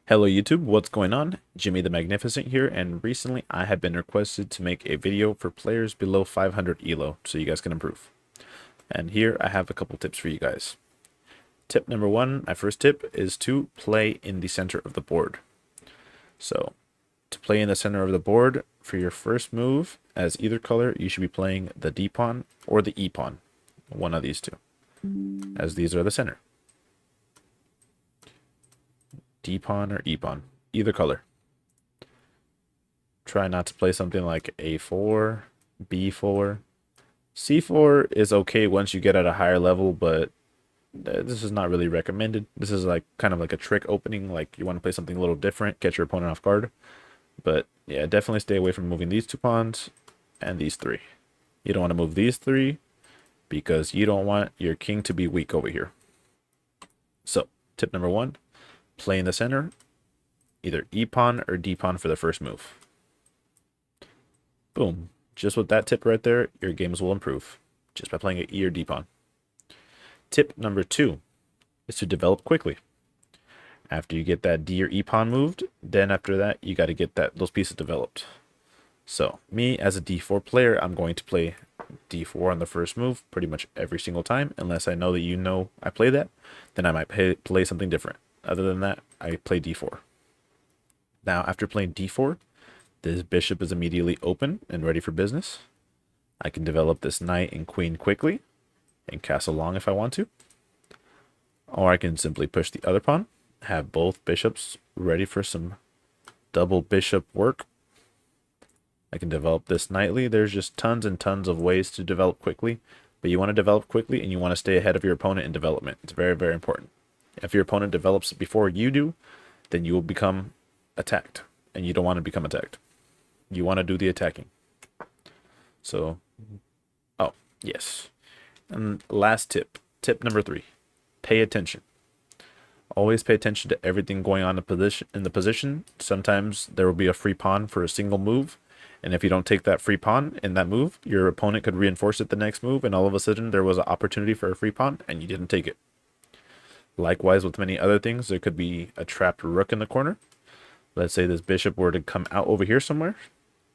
Hello YouTube, what's going on? Jimmy the Magnificent here, and recently I have been requested to make a video for players below 500 ELO so you guys can improve. And here I have a couple tips for you guys. Tip number one, my first tip is to play in the center of the board. So to play in the center of the board for your first move as either color, you should be playing the D pawn or the E pawn, one of these two, as these are the center. D pawn or E pawn, either color. Try not to play something like A4, B4. C4 is okay once you get at a higher level, but this is not really recommended. This is like kind of like a trick opening, like you want to play something a little different, catch your opponent off guard. But yeah, definitely stay away from moving these two pawns and these three. You don't want to move these three because you don't want your king to be weak over here. So, tip number one, play in the center, either E pawn or D pawn for the first move. Boom. Just with that tip right there, your games will improve just by playing an E or D pawn. Tip number two is to develop quickly. After you get that D or E pawn moved, then after that, you got to get those pieces developed. So me as a D4 player, I'm going to play D4 on the first move pretty much every single time, unless I know that you know I play that, then I might play something different. Other than that, I play D4. Now, after playing D4, this bishop is immediately open and ready for business. I can develop this knight and queen quickly and castle long if I want to. Or I can simply push the other pawn, have both bishops ready for some double bishop work. I can develop this knightly. There's just tons and tons of ways to develop quickly, but you want to develop quickly and you want to stay ahead of your opponent in development. It's very, very important. If your opponent develops before you do, then you will become attacked, and you don't want to become attacked. You want to do the attacking. So, oh, yes. And last tip, tip number three, pay attention. Always pay attention to everything going on in the position. Sometimes there will be a free pawn for a single move, and if you don't take that free pawn in that move, your opponent could reinforce it the next move, and all of a sudden there was an opportunity for a free pawn, and you didn't take it. Likewise with many other things, there could be a trapped rook in the corner. Let's say this bishop were to come out over here somewhere,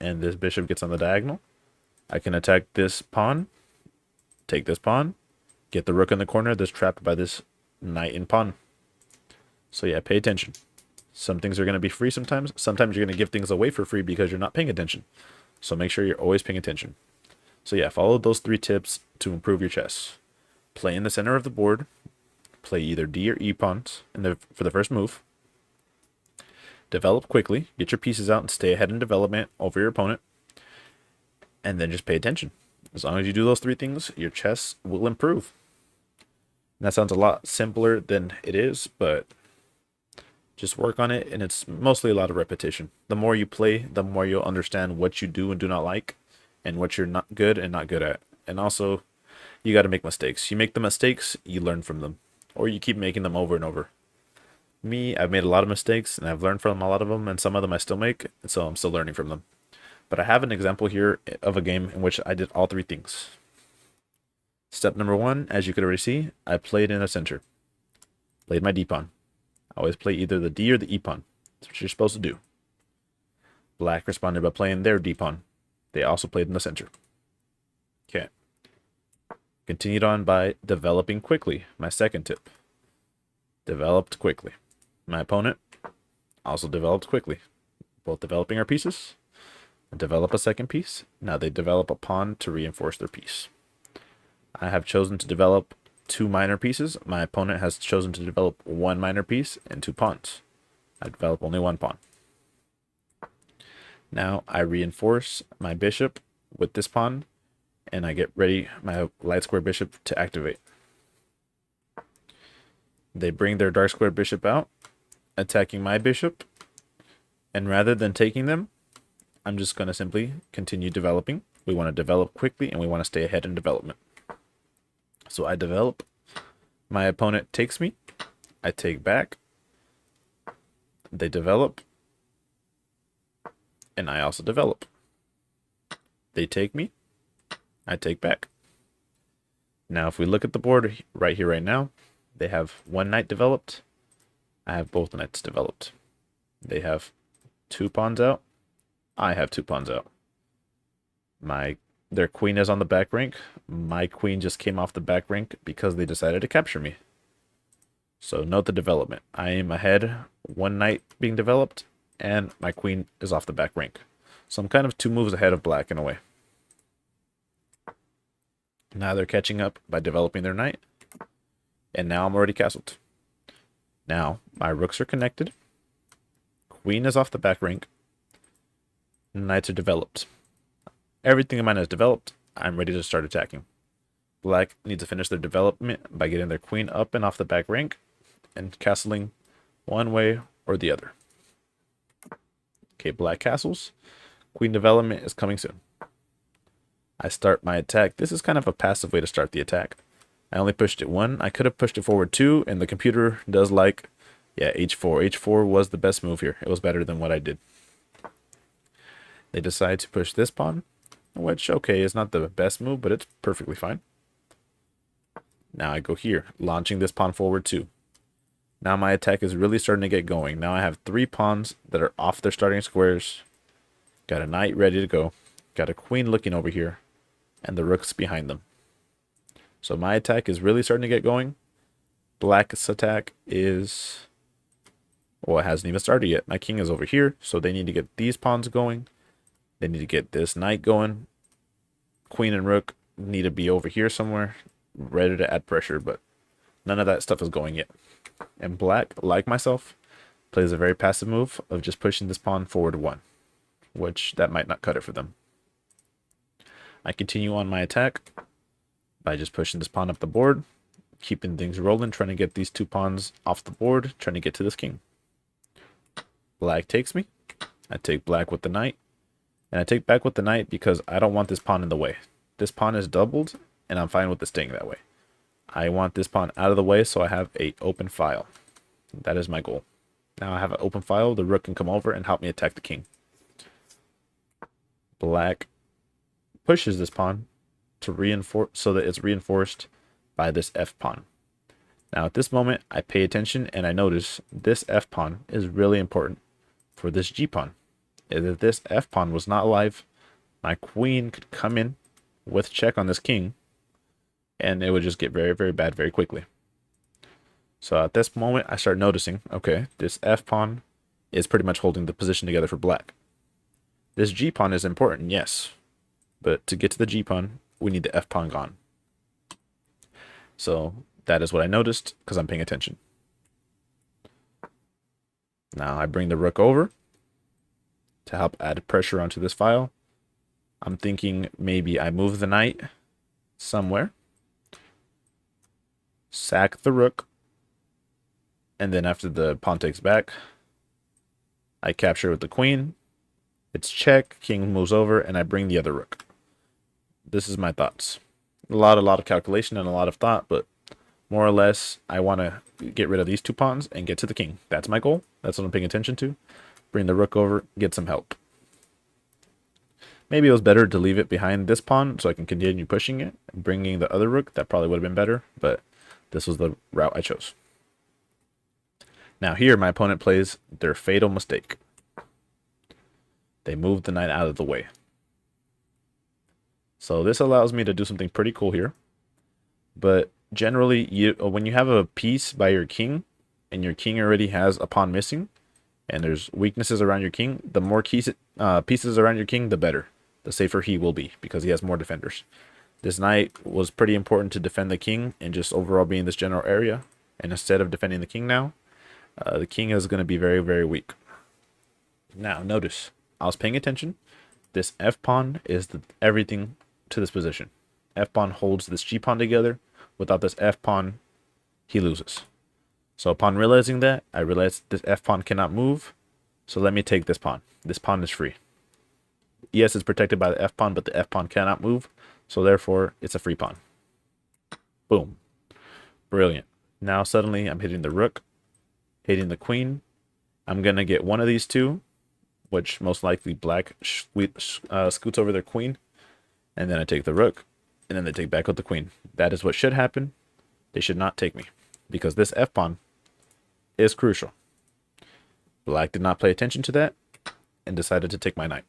and this bishop gets on the diagonal. I can attack this pawn, take this pawn, get the rook in the corner that's trapped by this knight and pawn. So yeah, pay attention. Some things are going to be free sometimes. Sometimes you're going to give things away for free because you're not paying attention. So make sure you're always paying attention. So yeah, follow those three tips to improve your chess. Play in the center of the board. Play either D or E pawns for the first move. Develop quickly. Get your pieces out and stay ahead in development over your opponent. And then just pay attention. As long as you do those three things, your chess will improve. And that sounds a lot simpler than it is, but just work on it, and it's mostly a lot of repetition. The more you play, the more you'll understand what you do and do not like, and what you're not good and not good at. And also, you got to make mistakes. You make the mistakes, you learn from them, or you keep making them over and over. Me, I've made a lot of mistakes, and I've learned from a lot of them, and some of them I still make, so I'm still learning from them. But I have an example here of a game in which I did all three things. Step number one, as you could already see, I played in the center. Played my D pawn. I always play either the D or the E pawn. That's what you're supposed to do. Black responded by playing their D pawn. They also played in the center. Okay. Continued on by developing quickly. My second tip. Developed quickly. My opponent also developed quickly. Both developing our pieces. Develop a second piece. Now they develop a pawn to reinforce their piece. I have chosen to develop two minor pieces. My opponent has chosen to develop one minor piece and two pawns. I develop only one pawn. Now I reinforce my bishop with this pawn, and I get ready my light square bishop to activate. They bring their dark square bishop out, attacking my bishop, and rather than taking them, I'm just going to simply continue developing. We want to develop quickly, and we want to stay ahead in development. So I develop. My opponent takes me. I take back. They develop. And I also develop. They take me. I take back. Now, if we look at the board right here, right now, they have one knight developed. I have both knights developed. They have 2 pawns out. I have 2 pawns out. Their queen is on the back rank. My queen just came off the back rank because they decided to capture me. So note the development. I am ahead, 1 knight being developed, and my queen is off the back rank. So I'm kind of 2 moves ahead of black in a way. Now they're catching up by developing their knight. And now I'm already castled. Now my rooks are connected. Queen is off the back rank. Knights are developed. Everything in mine is developed. I'm ready to start attacking. Black needs to finish their development by getting their queen up and off the back rank and castling one way or the other. Okay, black castles. Queen development is coming soon. I start my attack. This is kind of a passive way to start the attack. I only pushed it 1. I could have pushed it forward 2, and the computer does like, yeah, h4. h4 was the best move here. It was better than what I did. They decide to push this pawn, which, okay, is not the best move, but it's perfectly fine. Now I go here, launching this pawn forward 2. Now my attack is really starting to get going. Now I have 3 pawns that are off their starting squares. Got a knight ready to go. Got a queen looking over here. And the rooks behind them. So my attack is really starting to get going. Black's attack is... well, it hasn't even started yet. My king is over here, so they need to get these pawns going. They need to get this knight going. Queen and rook need to be over here somewhere, ready to add pressure, but none of that stuff is going yet. And black, like myself, plays a very passive move of just pushing this pawn forward 1, which that might not cut it for them. I continue on my attack by just pushing this pawn up the board, keeping things rolling, trying to get these 2 pawns off the board, trying to get to this king. Black takes me. I take black with the knight. And I take back with the knight because I don't want this pawn in the way. This pawn is doubled, and I'm fine with it staying that way. I want this pawn out of the way so I have an open file. That is my goal. Now I have an open file. The rook can come over and help me attack the king. Black pushes this pawn to reinforce so that it's reinforced by this f pawn. Now at this moment I pay attention and I notice this f pawn is really important for this g pawn. If this f pawn was not alive, my queen could come in with check on this king and it would just get very, very bad very quickly. So at this moment I start noticing, okay, this f pawn is pretty much holding the position together for black. This g pawn is important, yes. But to get to the g pawn, we need the f pawn gone. So that is what I noticed because I'm paying attention. Now I bring the rook over to help add pressure onto this file. I'm thinking maybe I move the knight somewhere, sack the rook, and then after the pawn takes back, I capture with the queen. It's check, king moves over, and I bring the other rook. This is my thoughts. A lot of calculation and a lot of thought, but more or less, I want to get rid of these 2 pawns and get to the king. That's my goal. That's what I'm paying attention to. Bring the rook over, get some help. Maybe it was better to leave it behind this pawn so I can continue pushing it. Bringing the other rook, that probably would have been better, but this was the route I chose. Now here, my opponent plays their fatal mistake. They move the knight out of the way. So this allows me to do something pretty cool here. But generally, when you have a piece by your king, and your king already has a pawn missing, and there's weaknesses around your king, the more pieces around your king, the better. The safer he will be, because he has more defenders. This knight was pretty important to defend the king, and just overall be in this general area. And instead of defending the king now, the king is going to be very, very weak. Now, notice, I was paying attention. This f-pawn is everything to this position. F-pawn holds this g-pawn together. Without this f-pawn, he loses. So upon realizing that, I realized this f-pawn cannot move. So let me take this pawn. This pawn is free. Yes, it's protected by the f-pawn, but the f-pawn cannot move. So therefore, it's a free pawn. Boom. Brilliant. Now suddenly I'm hitting the rook, hitting the queen. I'm going to get one of these 2, which most likely black scoots over their queen. And then I take the rook, and then they take back with the queen. That is what should happen. They should not take me, because this f-pawn is crucial. Black did not pay attention to that and decided to take my knight.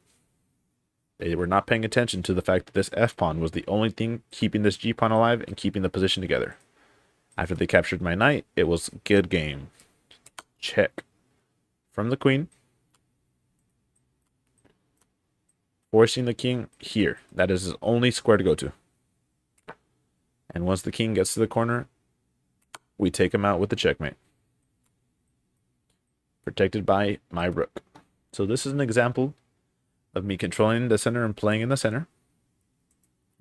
They were not paying attention to the fact that this f-pawn was the only thing keeping this g-pawn alive and keeping the position together. After they captured my knight, it was good game. Check. From the queen. Forcing the king here. That is his only square to go to. And once the king gets to the corner, we take him out with the checkmate. Protected by my rook. So this is an example of me controlling the center and playing in the center.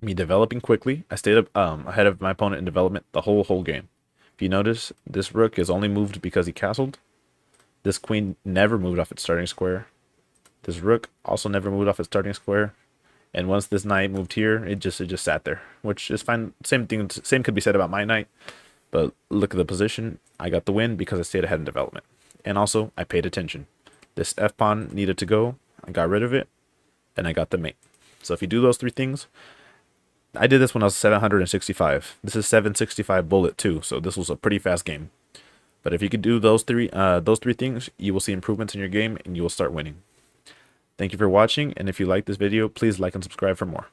Me developing quickly. I stayed up ahead of my opponent in development the whole game. If you notice, this rook is only moved because he castled. This queen never moved off its starting square. This rook also never moved off its starting square. And once this knight moved here, it just sat there, which is fine. Same could be said about my knight. But look at the position. I got the win because I stayed ahead in development. And also, I paid attention. This f-pawn needed to go. I got rid of it. And I got the mate. So if you do those three things, I did this when I was 765. This is 765 bullet too, so this was a pretty fast game. But if you could do those three things, you will see improvements in your game and you will start winning. Thank you for watching, and if you like this video, please like and subscribe for more.